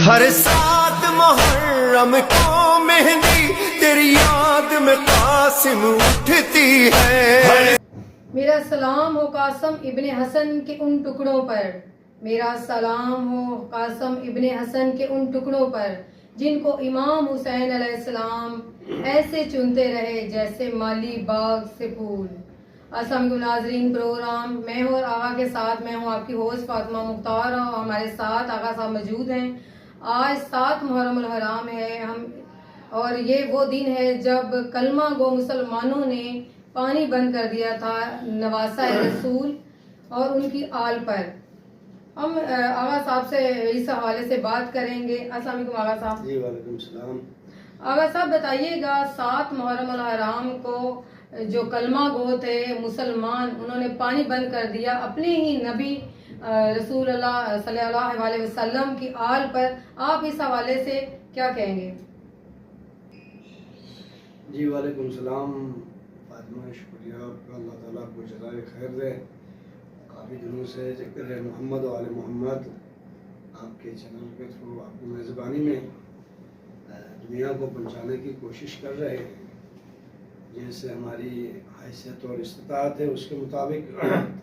ہر سات محرم کو مہندی تیری یاد میں قاسم اٹھتی ہے. میرا سلام ہو قاسم ابن حسن کے ان ٹکڑوں پر، میرا سلام ہو قاسم ابن حسن کے ان ٹکڑوں پر جن کو امام حسین علیہ السلام ایسے چنتے رہے جیسے مالی باغ سے پھول. السلام علیکم ناظرین پروگرام میں ہوں اور آغا کے ساتھ میں ہوں آپ کی ہوسٹ فاطمہ مختار، اور ہمارے ساتھ آغا صاحب موجود ہیں. آج 7 محرم الحرام ہے اور یہ وہ دن ہے جب کلمہ گو مسلمانوں نے پانی بند کر دیا تھا نواسہ رسول اور ان کی آل پر. ہم آغا صاحب سے اس حوالے سے بات کریں گے. السلام علیکم آغا صاحب. جی وعلیکم السلام. آغا صاحب بتائیے گا 7 محرم الحرام کو جو کلمہ گو تھے مسلمان، انہوں نے پانی بند کر دیا اپنے ہی نبی رسول اللہ صلی اللہ علیہ وسلم کی آل پر. آپ اس حوالے سے کیا کہیں گے؟ جی وعلیکم السلام فاطمہ، شکریہ آپ کا، اللہ تعالیٰ کو جزائے خیر دے. کافی دنوں سے ذکر ہے محمد و آل محمد آپ کے چینل کے تھرو آپ کی میزبانی میں دنیا کو پہنچانے کی کوشش کر رہے ہیں. جیسے ہماری حیثیت اور استطاعت ہے اس کے مطابق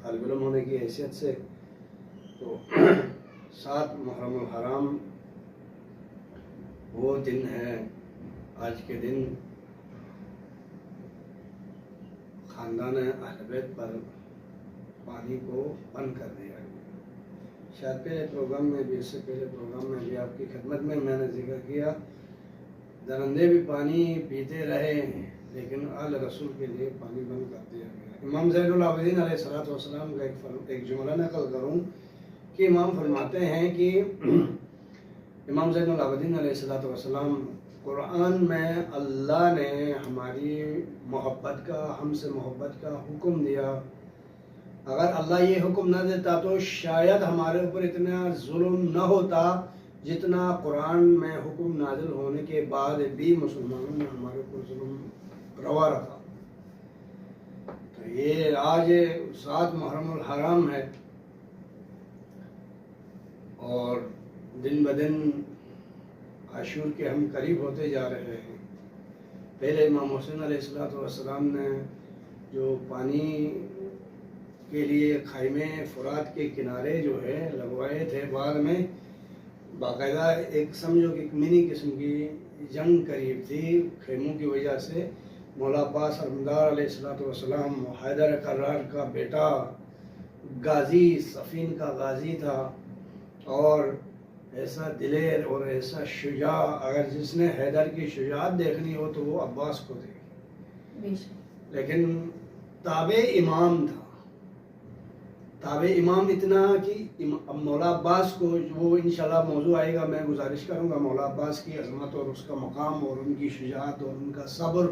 طالب علم ہونے کی حیثیت سے. تو 7 محرم الحرام وہ دن ہے، آج کے دن خاندان اہل بیت پر پانی کو بند کر دیا گیا. شاید پہلے پروگرام میں بھی، اس سے پہلے پروگرام میں بھی آپ کی خدمت میں نے ذکر کیا، درندے بھی پانی پیتے رہے لیکن آل رسول کے لیے پانی بند کر دیا گیا. امام زین العابدین علیہ السلام کا ایک جملہ نقل کروں کہ امام فرماتے ہیں کہ امام زین العابدین علیہ السلام، قرآن میں اللہ نے ہماری محبت کا، ہم سے محبت کا حکم دیا. اگر اللہ یہ حکم نہ دیتا تو شاید ہمارے اوپر اتنا ظلم نہ ہوتا جتنا قرآن میں حکم نازل ہونے کے بعد بھی مسلمانوں نے ہمارے اوپر ظلم روا رکھا. تو یہ آج 7 محرم الحرام ہے اور دن بدن عاشور کے ہم قریب ہوتے جا رہے ہیں. پہلے امام حسین علیہ السلام نے جو پانی کے لیے خیمے فرات کے کنارے جو ہے لگوائے تھے، بعد میں باقاعدہ ایک سمجھو کہ منی قسم کی جنگ قریب تھی خیموں کی وجہ سے. مولا عباس علمدار علیہ السلام حیدر کرار کا بیٹا، غازی، صفین کا غازی تھا اور ایسا دلیر اور ایسا شجاع، اگر جس نے حیدر کی شجاعت دیکھنی ہو تو وہ عباس کو دیکھے. لیکن تابع امام تھا، تابع امام اتنا کہ مولا عباس کو، وہ انشاءاللہ موضوع آئے گا، میں گزارش کروں گا مولا عباس کی عظمت اور اس کا مقام اور ان کی شجاعت اور ان کا صبر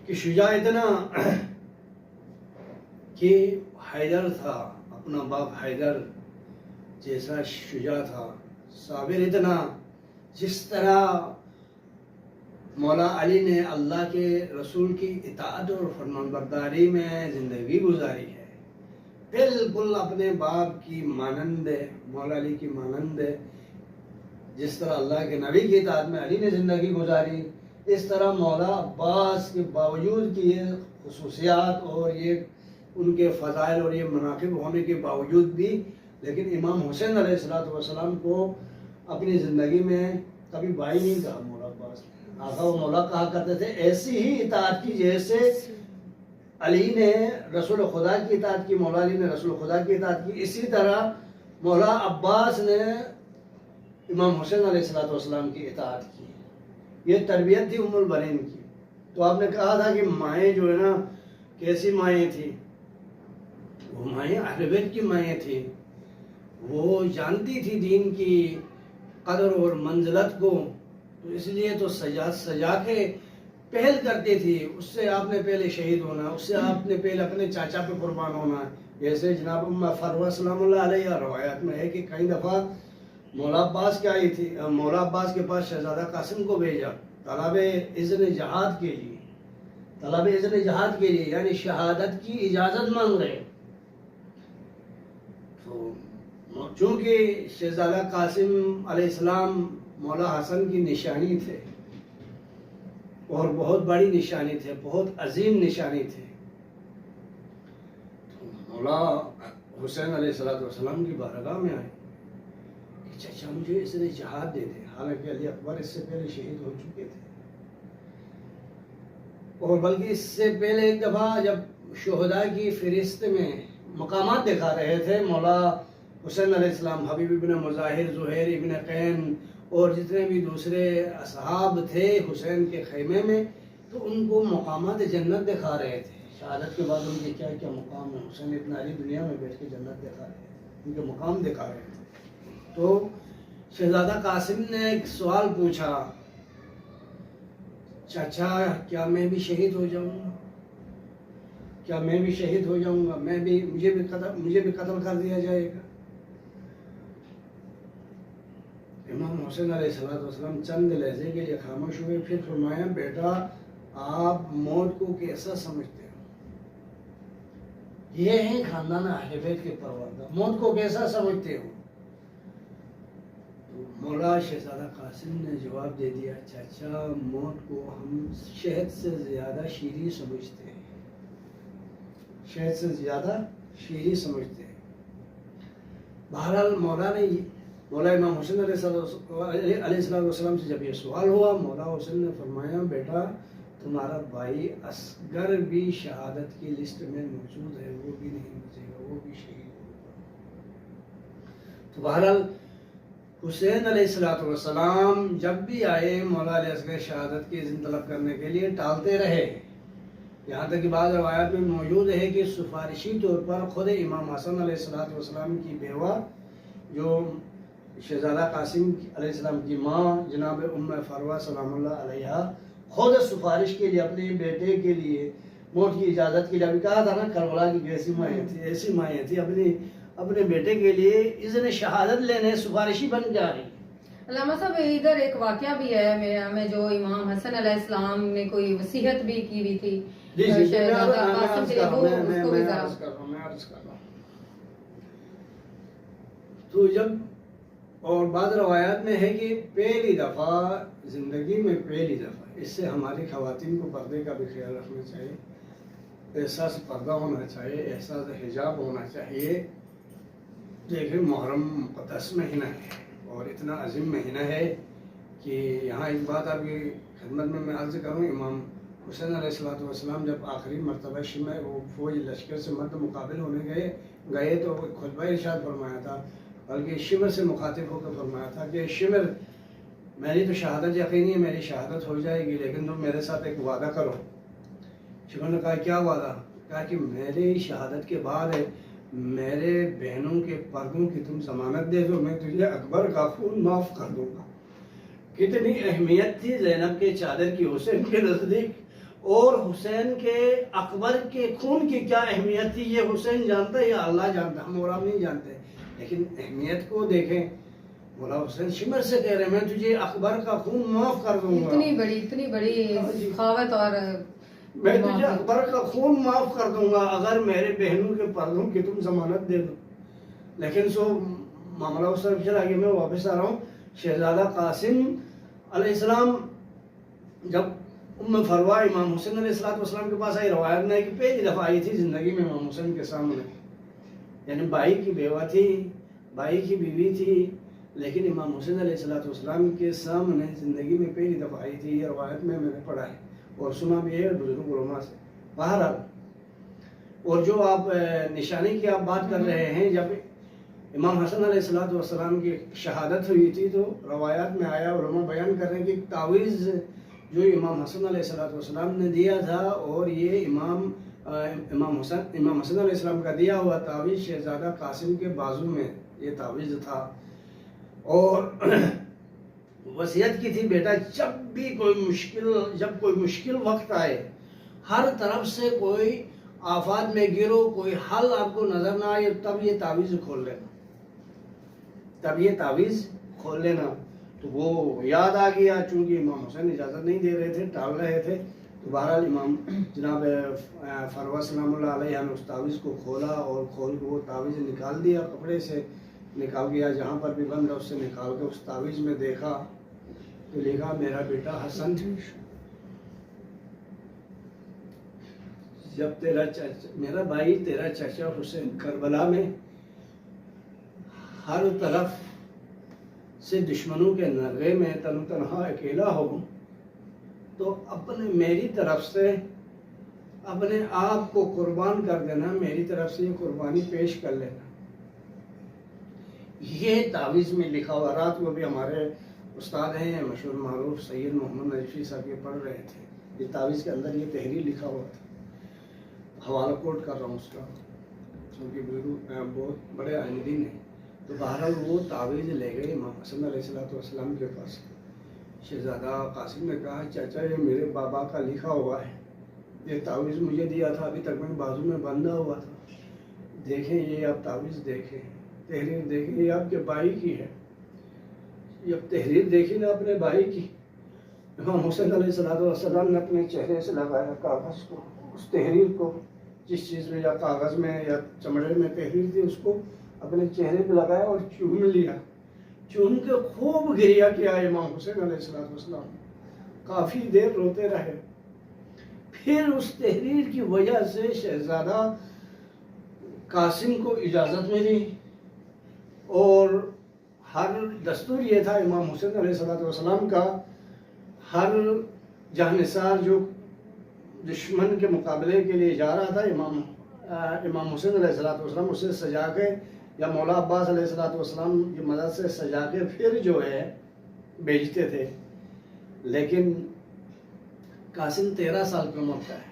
کہ شجاع اتنا کہ حیدر تھا، اپنا باپ حیدر جیسا شجاع تھا. صابر اتنا جس طرح مولا علی نے اللہ کے رسول کی اطاعت اور فرمانبرداری میں زندگی گزاری ہے، بالکل اپنے باپ کی مانند ہے، مولا علی کی مانند ہے. جس طرح اللہ کے نبی کی اطاعت میں علی نے زندگی گزاری، اس طرح مولا عباس کے باوجود کہ یہ خصوصیات اور یہ ان کے فضائل اور یہ مناقب ہونے کے باوجود بھی، لیکن امام حسین علیہ السلام کو اپنی زندگی میں کبھی بھائی نہیں کہا مولا عباس. آقا و مولا کہا کرتے تھے ایسی ہی اطاعت کی جیسے علی نے رسول خدا کی اطاعت کی، مولا علی نے رسول خدا کی اطاعت کی، اسی طرح مولا عباس نے امام حسین علیہ السلام کی اطاعت کی. یہ تربیت تھی ام البنین کی. تو آپ نے کہا تھا کہ مائیں جو ہے نا کیسی مائیں تھی، وہ مائیں اہل بیت کی مائیں تھی. وہ جانتی تھی دین کی قدر اور منزلت کو، تو اس لیے تو سجا کے پہل کرتی تھی. اس سے آپ نے پہلے شہید ہونا، اس سے آپ نے پہلے اپنے چاچا پہ قربان ہونا. جیسے جناب ام فاروق سلام اللہ علیہ روایات میں ہے کہ کئی دفعہ مولا عباس کیا آئی تھی، مولا عباس کے پاس شہزادہ قاسم کو بھیجا طلب اذن جہاد کے لیے، طلب اذن جہاد کے لیے، یعنی شہادت کی اجازت مانگ رہے. تو چونکہ شہزادہ قاسم علیہ السلام مولا حسن کی نشانی تھے اور بہت بڑی نشانی تھے، بہت عظیم نشانی تھے، تو مولا حسین علیہ السلام کی بارگاہ میں آئے کہ چچا مجھے اس نے جہاد دے دے، حالانکہ علی اکبر اس سے پہلے شہید ہو چکے تھے، اور بلکہ اس سے پہلے ایک دفعہ جب شہداء کی فہرست میں مقامات دکھا رہے تھے مولا حسین علیہ السلام، حبیب ابن مظاہر، زہیر ابن قین اور جتنے بھی دوسرے اصحاب تھے حسین کے خیمے میں، تو ان کو مقامات جنت دکھا رہے تھے، شہادت کے بعد ان کے کیا کیا مقام ہیں، حسین اتنا علی دنیا میں بیٹھ کے جنت دکھا رہے تھے، ان کے مقام دکھا رہے تھے۔ تو شہزادہ قاسم نے ایک سوال پوچھا، چچا کیا میں بھی شہید ہو جاؤں گا؟ کیا میں بھی شہید ہو جاؤں گا؟ مجھے بھی قتل کر دیا جائے گا؟ امام حسین علیہ السلام چند لہجے کے لیے خاموش ہوئے، پھر فرمایا بیٹا آپ موت کو کیسا سمجھتے ہو؟ یہ ہیں خاندان اہل بیت کے پروردگار، موت کو کیسا سمجھتے ہو؟ تو مولا شہزادہ قاسم نے جواب دے دیا، چچا موت کو ہم شہد سے زیادہ شیریں سمجھتے ہیں، شہد سے زیادہ شیریں سمجھتے ہیں۔ بہرحال مولا امام حسین علیہ السلام سے جب یہ سوال ہوا، مولا حسین نے فرمایا بیٹا تمہارا بھائی اصغر بھی شہادت کی لسٹ میں موجود ہے، وہ بھی نہیں بچے گا، وہ بھی شہید ہوگا۔ تو بہرحال حسین علیہ السلام جب بھی آئے مولا علیہ اصغر شہادت کی اذن طلب کرنے کے لیے ٹالتے رہے، یہاں تک کہ بعض روایات میں موجود ہے کہ سفارشی طور پر خود امام حسن علیہ السلام کی بیوہ جو شہزادہ قاسم علیہ السلام کی ماں جناب ام فروہ سلام اللہ علیہا خود سفارش کے لیے اپنے بیٹے کے لیے موت کی اجازت کے لیے، ابھی کہا تھا نا کربلا کی ایسی مائیں تھی، ایسی مائیں تھی اپنے بیٹے کے لیے اذن شہادت لینے سفارشی بن جا رہی۔ علامہ صاحب ادھر ایک واقعہ بھی ہے میرے ہمیں، جو امام حسن علیہ السلام نے کوئی وصیت بھی کی ہوئی تھی شہزادہ قاسم کے لیے، وہ اس کو بھی ذرا میں عرض کر رہا ہوں۔ تو جب اور بعض روایات میں ہے کہ پہلی دفعہ زندگی میں، پہلی دفعہ، اس سے ہماری خواتین کو پردے کا بھی خیال رکھنا چاہیے، احساس پردہ ہونا چاہیے، احساس حجاب ہونا چاہیے۔ دیکھیں محرم مقدس مہینہ ہے اور اتنا عظیم مہینہ ہے کہ یہاں ایک بات آپ کی خدمت میں عرض کروں، امام حسین علیہ السلام جب آخری مرتبہ شمع وہ فوج لشکر سے مرد مقابل ہونے گئے تو خطبہ ارشاد فرمایا تھا، بلکہ شمر سے مخاطب ہو کر فرمایا تھا کہ شمر میری تو شہادت یقینی ہے، میری شہادت ہو جائے گی، لیکن تم میرے ساتھ ایک وعدہ کرو۔ شمر نے کہا کیا وعدہ؟ کہا کہ میری شہادت کے بعد میرے بہنوں کے پردوں کی تم ضمانت دے دو، میں تجھے اکبر کا خون معاف کر دوں گا۔ کتنی اہمیت تھی زینب کے چادر کی حسین کے نزدیک، اور حسین کے اکبر کے خون کی کیا اہمیت تھی یہ حسین جانتا ہے یا اللہ جانتا، ہم اور آپ نہیں جانتے، لیکن اہمیت کو دیکھیں۔ مولا حسین شمر سے کہہ رہے ہیں میں تجھے اکبر کا خون معاف کر دوں گا، اتنی بڑی سخاوت، اور میں تجھے اکبر کا خون معاف کر دوں گا اگر میرے بہنوں کے پردوں کی تم ضمانت دے دو۔ لیکن سو معاملہ اس طرف چلا گیا۔ میں واپس آ رہا ہوں، شہزادہ قاسم علیہ السلام جب ام فروہ امام حسین علیہ السلام کے پاس آئی، روایت میں ہے کہ پہلی دفعہ آئی تھی زندگی میں امام حسین کے سامنے، یعنی بھائی کی بیوہ تھی، بھائی کی بیوی تھی، لیکن امام حسین علیہ السلام کے سامنے زندگی میں پہلی دفعہ آئی تھی، یہ روایت میں نے پڑھا ہے اور سنا بھی ہے بزرگ علماء سے۔ بہرحال، اور جو آپ نشانی کی آپ بات کر رہے ہیں، جب امام حسن علیہ السلام کی شہادت ہوئی تھی تو روایات میں آیا، علماء بیان کر رہے ہیں کہ تعویذ جو امام حسن علیہ السلام نے دیا تھا، اور یہ امام حسن علیہ السلام کا دیا ہوا تعویذ شہزادہ قاسم کے بازو میں یہ تعویذ تھا، اور وصیت کی تھی بیٹا جب کوئی مشکل وقت آئے، ہر طرف سے کوئی آفات میں گرو، کوئی حل آپ کو نظر نہ آئے، تب یہ تعویذ کھول لینا۔ تو وہ یاد آ گیا، چونکہ امام حسین اجازت نہیں دے رہے تھے، ٹال رہے تھے، تو بہرحال امام جناب فروہ سلام اللہ علیہ نے اس تعویذ کو کھولا اور کھول کے وہ تعویذ نکال دیا کپڑے سے، نکال گیا، جہاں پر بھی بند اس سے نکال کے اس تعویذ میں دیکھا تو لکھا میرا بیٹا حسن، جب تیرا چچا میرا بھائی تیرا چچا حسین کربلا میں ہر طرف سے دشمنوں کے نرغے میں تن تنہا اکیلا ہو، تو اپنے میری طرف سے اپنے آپ کو قربان کر دینا، میری طرف سے یہ قربانی پیش کر لینا۔ یہ تعویذ میں لکھا ہوا، رات کو بھی ہمارے استاد ہیں مشہور معروف سید محمد نجفی صاحب یہ پڑھ رہے تھے، یہ تعویذ کے اندر یہ تحریر لکھا ہوا تھا، حوالہ کوٹ کر رہا ہوں اس کا کیونکہ بہت بڑے عالمین ہیں۔ تو بہرحال وہ تعویذ لے گئے امام حسن علیہ السلام کے پاس۔ شہزادہ قاسم نے کہا چاچا یہ میرے بابا کا لکھا ہوا ہے، یہ تعویذ مجھے دیا تھا، ابھی تک میں بازو میں بندھا ہوا تھا، دیکھیں یہ آپ تعویذ دیکھیں، تحریر دیکھیں، یہ آپ کے بھائی کی ہے، یہ اب تحریر دیکھی نا اپنے بھائی کی۔ امام حسین علیہ السلام نے اپنے چہرے سے لگایا کاغذ کو، اس تحریر کو، جس چیز میں یا کاغذ میں یا چمڑے میں تحریر تھی اس کو اپنے چہرے پہ لگایا اور چوم لیا، چوم کے خوب گریہ کیا امام حسین علیہ السلام، کافی دیر روتے رہے۔ پھر اس تحریر کی وجہ سے شہزادہ قاسم کو اجازت ملی، اور ہر دستور یہ تھا امام حسین علیہ السلام کا، ہر جانثار جو دشمن کے مقابلے کے لیے جا رہا تھا امام حسین علیہ السلام اسے سجا کے، یا مولا عباس علیہ السلام کی مدد سے سجا کے پھر جو ہے بھیجتے تھے۔ لیکن قاسم 13 سال کی عمر کا ہے،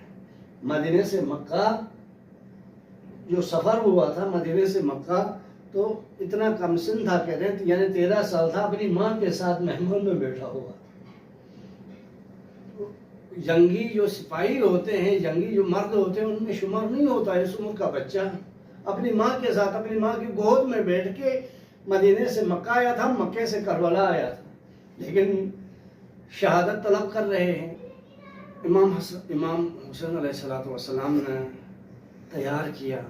مدینے سے مکہ جو سفر ہوا تھا مدینے سے مکہ تو اتنا کم سن تھا کہتے ہیں، یعنی 13 سال تھا، اپنی ماں کے ساتھ محمل میں بیٹھا ہوا تھا۔ جنگی جو سپاہی ہوتے ہیں، جنگی جو مرد ہوتے ہیں، ان میں شمار نہیں ہوتا اس عمر کا بچہ، اپنی ماں کے ساتھ اپنی ماں کی گود میں بیٹھ کے مدینے سے مکہ آیا تھا، مکے سے کربلا آیا تھا، لیکن شہادت طلب کر رہے ہیں۔ امام حسین علیہ السلام نے تیار کیا،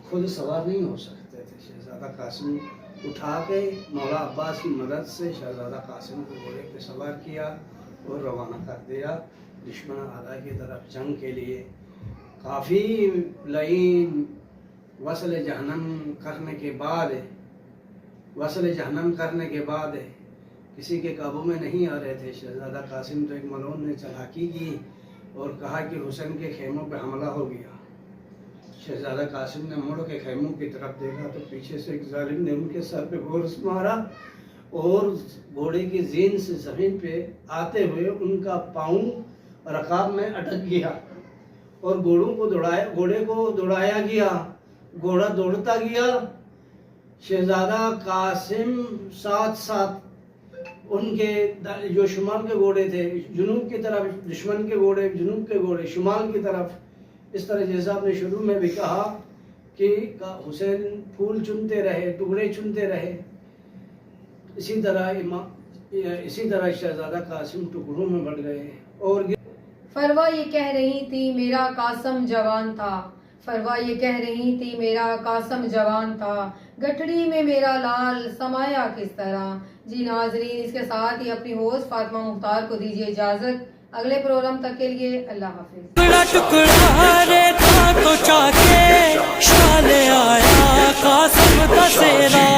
خود سوار نہیں ہو سکتے تھے، شہزادہ قاسم اٹھا کے مولا عباس کی مدد سے شہزادہ قاسم کو گھوڑے پہ سوار کیا اور روانہ کر دیا دشمن اعلیٰ کی طرف جنگ کے لیے۔ کافی لعین وصل جہنم کرنے کے بعد کسی کے قابو میں نہیں آ رہے تھے۔ شہزادہ قاسم تو ایک ملعون نے چلاکی کی اور کہا کہ حسین کے خیموں پہ حملہ ہو گیا۔ شہزادہ قاسم نے مڑ کے خیموں کی طرف دیکھا تو پیچھے سے ایک ظالم نے ان کے سر پہ گورس مارا اور گھوڑے کی زین سے زمین پہ آتے ہوئے ان کا پاؤں رکاب میں اٹک گیا اور گھوڑے کو دوڑایا گیا، گھوڑا دوڑتا گیا۔ شہزادہ قاسم ساتھ ان کے جو شمال کے گھوڑے تھے جنوب کی طرف، دشمن کے گھوڑے جنوب کے گھوڑے شمال کی طرف، اس طرح جیسا آپ نے شروع میں بھی کہا کہ حسین پھول چنتے رہے، ٹکڑے چنتے رہے، اسی طرح شہزادہ قاسم ٹکڑوں میں بڑھ گئے۔ اور فروا یہ کہہ رہی تھی میرا قاسم جوان تھا، فروا یہ کہہ رہی تھی میرا قاسم جوان تھا، گٹھڑی میں میرا لال سمایا کس طرح۔ جی ناظرین، اس کے ساتھ ہی اپنی ہوسٹ فاطمہ مختار کو دیجیے اجازت، اگلے پروگرام تک کے لیے اللہ حافظ۔ ٹکڑا ٹکڑا رے تھا تو چاہے شال آیا قاسم کا سیرا